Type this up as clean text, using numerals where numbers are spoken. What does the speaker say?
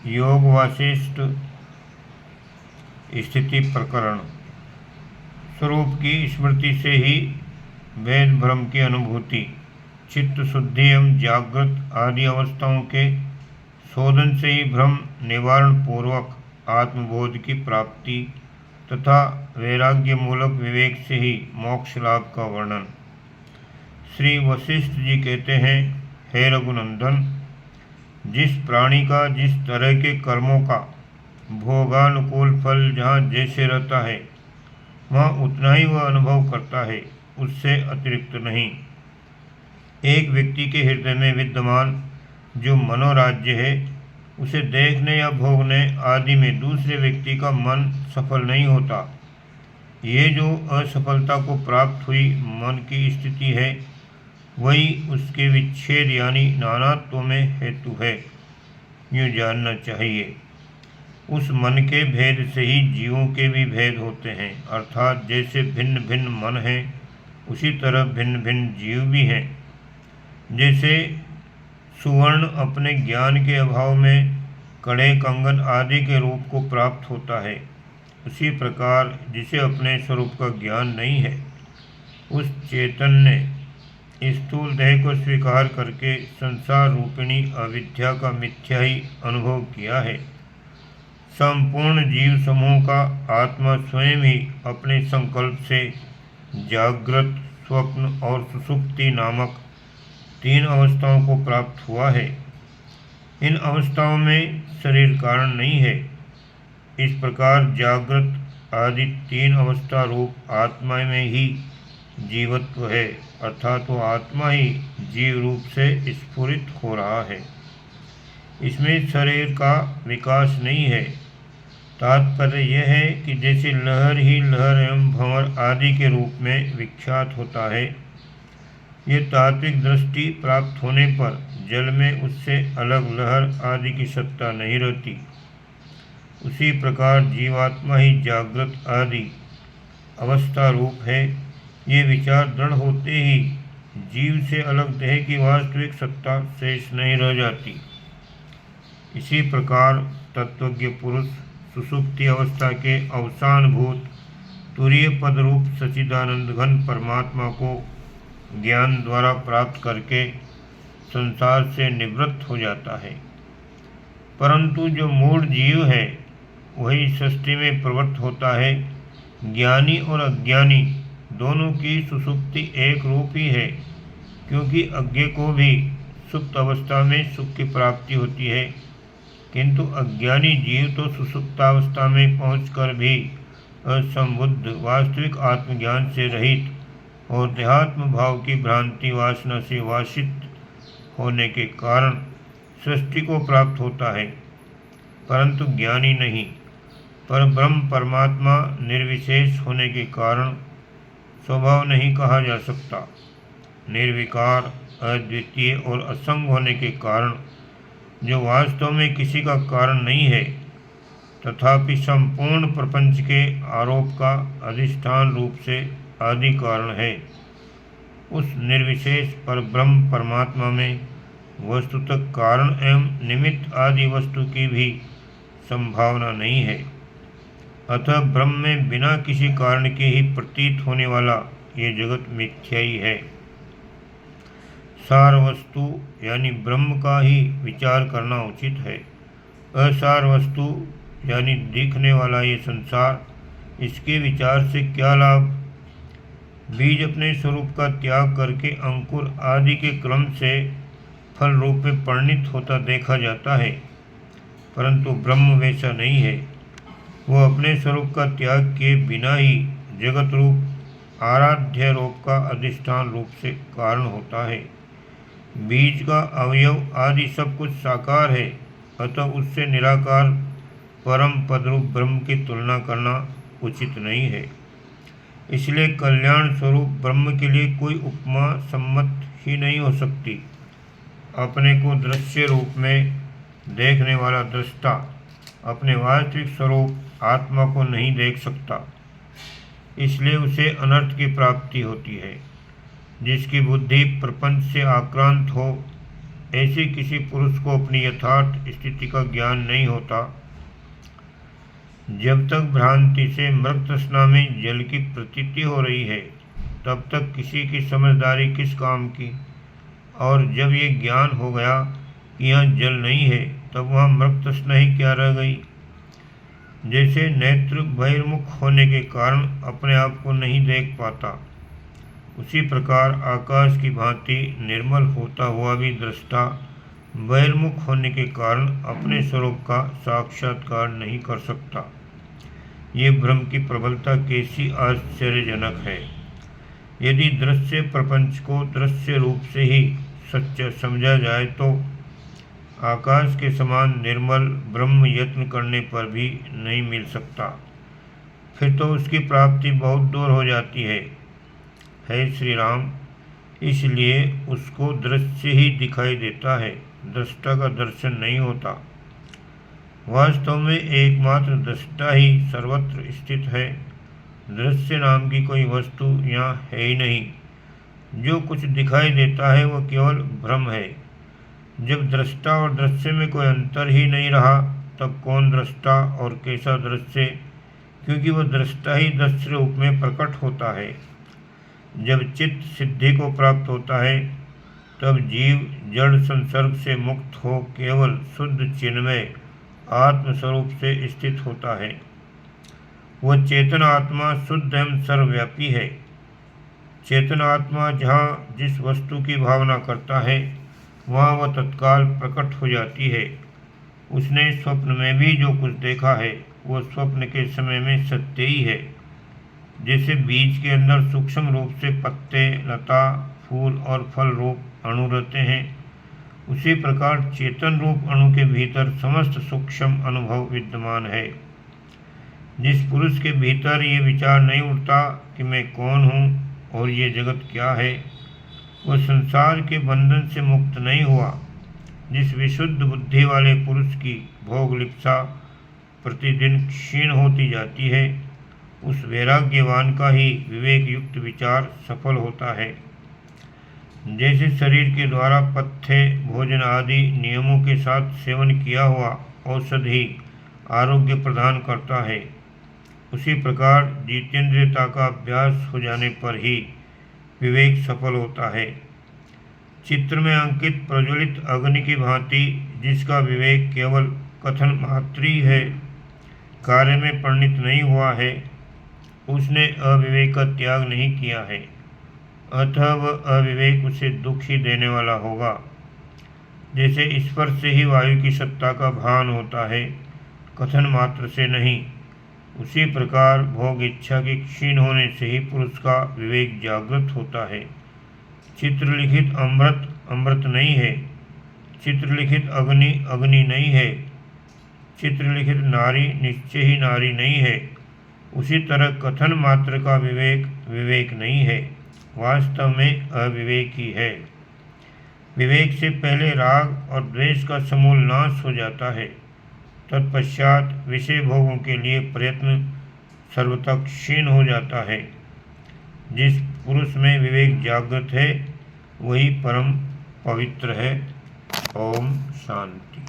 योग वासिष्ठ स्थिति प्रकरण। स्वरूप की स्मृति से ही भेद भ्रम की अनुभूति, चित्त शुद्धि एवं जागृत आदि अवस्थाओं के शोधन से ही भ्रम निवारण पूर्वक आत्मबोध की प्राप्ति तथा वैराग्य मूलक विवेक से ही मोक्ष लाभ का वर्णन। श्री वशिष्ठ जी कहते हैं, हे रघुनंदन, जिस प्राणी का जिस तरह के कर्मों का भोगानुकूल फल जहाँ जैसे रहता है वहाँ उतना ही वह अनुभव करता है, उससे अतिरिक्त नहीं। एक व्यक्ति के हृदय में विद्यमान जो मनोराज्य है उसे देखने या भोगने आदि में दूसरे व्यक्ति का मन सफल नहीं होता। ये जो असफलता को प्राप्त हुई मन की स्थिति है वही उसके विच्छेद यानी नानात्व में हेतु है। यूँ जानना चाहिए, उस मन के भेद से ही जीवों के भी भेद होते हैं, अर्थात जैसे भिन्न भिन्न मन हैं उसी तरह भिन्न भिन्न जीव भी हैं। जैसे सुवर्ण अपने ज्ञान के अभाव में कड़े कंगन आदि के रूप को प्राप्त होता है, उसी प्रकार जिसे अपने स्वरूप का ज्ञान नहीं है उस चेतन ने स्थूल देह को स्वीकार करके संसार रूपिणी अविद्या का मिथ्या ही अनुभव किया है। संपूर्ण जीव समूह का आत्मा स्वयं ही अपने संकल्प से जागृत, स्वप्न और सुषुप्ति नामक तीन अवस्थाओं को प्राप्त हुआ है। इन अवस्थाओं में शरीर कारण नहीं है। इस प्रकार जागृत आदि तीन अवस्था रूप आत्मा में ही जीवत्व है, अर्थात वो आत्मा ही जीव रूप से स्फुरित हो रहा है। इसमें शरीर का विकास नहीं है। तात्पर्य यह है कि जैसे लहर ही लहर एवं भंवर आदि के रूप में विख्यात होता है, ये तात्विक दृष्टि प्राप्त होने पर जल में उससे अलग लहर आदि की सत्ता नहीं रहती। उसी प्रकार जीवात्मा ही जागृत आदि अवस्था रूप है। ये विचार दृढ़ होते ही जीव से अलग देह की वास्तविक सत्ता शेष नहीं रह जाती। इसी प्रकार तत्वज्ञ पुरुष सुषुप्ति अवस्था के अवसानभूत तुरीय पद रूप सच्चिदानंद घन परमात्मा को ज्ञान द्वारा प्राप्त करके संसार से निवृत्त हो जाता है। परंतु जो मूढ़ जीव है वही सृष्टि में प्रवृत्त होता है। ज्ञानी और अज्ञानी दोनों की सुषुप्ति एक रूप ही है, क्योंकि अज्ञ को भी सुप्त अवस्था में सुख की प्राप्ति होती है, किंतु अज्ञानी जीव तो सुषुप्तावस्था में पहुंचकर भी असंबुद्ध वास्तविक आत्मज्ञान से रहित और देहात्म भाव की भ्रांति वासना से वासित होने के कारण सृष्टि को प्राप्त होता है, परंतु ज्ञानी नहीं। पर ब्रह्म परमात्मा निर्विशेष होने के कारण स्वभाव नहीं कहा जा सकता। निर्विकार, अद्वितीय और असंग होने के कारण जो वास्तव में किसी का कारण नहीं है, तथापि संपूर्ण प्रपंच के आरोप का अधिष्ठान रूप से आदि कारण है, उस निर्विशेष पर ब्रह्म परमात्मा में वस्तुतः कारण एवं निमित्त आदि वस्तु की भी संभावना नहीं है। अतः ब्रह्म में बिना किसी कारण के ही प्रतीत होने वाला ये जगत मिथ्या ही है। सार वस्तु यानी ब्रह्म का ही विचार करना उचित है। असार वस्तु यानी दिखने वाला ये संसार, इसके विचार से क्या लाभ। बीज अपने स्वरूप का त्याग करके अंकुर आदि के क्रम से फल रूप में परिणित होता देखा जाता है, परंतु ब्रह्म वैसा नहीं है। वो अपने स्वरूप का त्याग किए बिना ही जगत रूप आराध्य रूप का अधिष्ठान रूप से कारण होता है। बीज का अवयव आदि सब कुछ साकार है, अतः उससे निराकार परम पदरूप ब्रह्म की तुलना करना उचित नहीं है। इसलिए कल्याण स्वरूप ब्रह्म के लिए कोई उपमा सम्मत ही नहीं हो सकती। अपने को दृश्य रूप में देखने वाला दृष्टा अपने वास्तविक स्वरूप आत्मा को नहीं देख सकता, इसलिए उसे अनर्थ की प्राप्ति होती है। जिसकी बुद्धि प्रपंच से आक्रांत हो ऐसे किसी पुरुष को अपनी यथार्थ स्थिति का ज्ञान नहीं होता। जब तक भ्रांति से मृग तृष्णा में जल की प्रतीति हो रही है, तब तक किसी की समझदारी किस काम की। और जब ये ज्ञान हो गया कि यहाँ जल नहीं है, तब वहाँ मृग तृष्णा ही क्या रह गई। जैसे नेत्र बहिर्मुख होने के कारण अपने आप को नहीं देख पाता, उसी प्रकार आकाश की भांति निर्मल होता हुआ भी दृष्टा बहिर्मुख होने के कारण अपने स्वरूप का साक्षात्कार नहीं कर सकता। ये भ्रम की प्रबलता कैसी आश्चर्यजनक है। यदि दृश्य प्रपंच को दृश्य रूप से ही सच्चा समझा जाए तो आकाश के समान निर्मल ब्रह्म यत्न करने पर भी नहीं मिल सकता। फिर तो उसकी प्राप्ति बहुत दूर हो जाती है। हे श्री राम, इसलिए उसको दृश्य ही दिखाई देता है, दृष्टा का दर्शन नहीं होता। वास्तव में एकमात्र दृष्टा ही सर्वत्र स्थित है। दृश्य नाम की कोई वस्तु यहाँ है ही नहीं। जो कुछ दिखाई देता है वह केवल भ्रम है। जब दृष्टा और दृश्य में कोई अंतर ही नहीं रहा, तब कौन दृष्टा और कैसा दृश्य, क्योंकि वह दृष्टा ही दृश्य रूप में प्रकट होता है। जब चित्त सिद्धि को प्राप्त होता है, तब जीव जड़ संसर्ग से मुक्त हो केवल शुद्ध चिन्मय आत्मस्वरूप से स्थित होता है। वह चेतन आत्मा शुद्ध एवं सर्वव्यापी है। चेतन आत्मा जहाँ जिस वस्तु की भावना करता है, वहाँ वह तत्काल प्रकट हो जाती है। उसने स्वप्न में भी जो कुछ देखा है, वह स्वप्न के समय में सत्य ही है। जैसे बीज के अंदर सूक्ष्म रूप से पत्ते, लता, फूल और फल रूप अणु रहते हैं, उसी प्रकार चेतन रूप अणु के भीतर समस्त सूक्ष्म अनुभव विद्यमान है। जिस पुरुष के भीतर ये विचार नहीं उठता कि मैं कौन हूँ और ये जगत क्या है, वह संसार के बंधन से मुक्त नहीं हुआ। जिस विशुद्ध बुद्धि वाले पुरुष की भोग लिप्सा प्रतिदिन क्षीण होती जाती है, उस वैराग्यवान का ही विवेक युक्त विचार सफल होता है। जैसे शरीर के द्वारा पथ्य, भोजन आदि नियमों के साथ सेवन किया हुआ औषधि ही आरोग्य प्रदान करता है, उसी प्रकार जितेंद्रियता का अभ्यास हो जाने पर ही विवेक सफल होता है। चित्र में अंकित प्रज्वलित अग्नि की भांति जिसका विवेक केवल कथन मात्र ही है, कार्य में परिणित नहीं हुआ है, उसने अविवेक का त्याग नहीं किया है। अतः वह अविवेक उसे दुख ही देने वाला होगा। जैसे स्पर्श से ही वायु की सत्ता का भान होता है, कथन मात्र से नहीं, उसी प्रकार भोग इच्छा के क्षीण होने से ही पुरुष का विवेक जागृत होता है। चित्रलिखित अमृत अमृत नहीं है, चित्रलिखित अग्नि अग्नि नहीं है, चित्रलिखित नारी निश्चय ही नारी नहीं है। उसी तरह कथन मात्र का विवेक विवेक नहीं है, वास्तव में अविवेक ही है। विवेक से पहले राग और द्वेष का समूल नाश हो जाता है। तत्पश्चात विषय भोगों के लिए प्रयत्न सर्वथा क्षीण हो जाता है। जिस पुरुष में विवेक जागृत है, वही परम पवित्र है। ओम शांति।